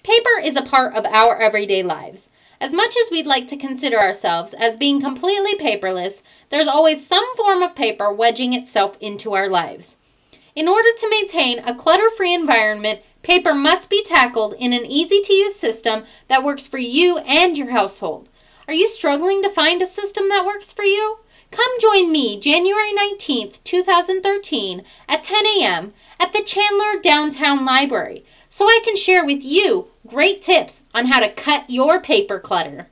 Paper is a part of our everyday lives. As much as we'd like to consider ourselves as being completely paperless, there's always some form of paper wedging itself into our lives. In order to maintain a clutter-free environment, paper must be tackled in an easy-to-use system that works for you and your household. Are you struggling to find a system that works for you? Come join me January 19th, 2013 at 10 a.m. at the Chandler Downtown Library so I can share with you great tips on how to cut your paper clutter.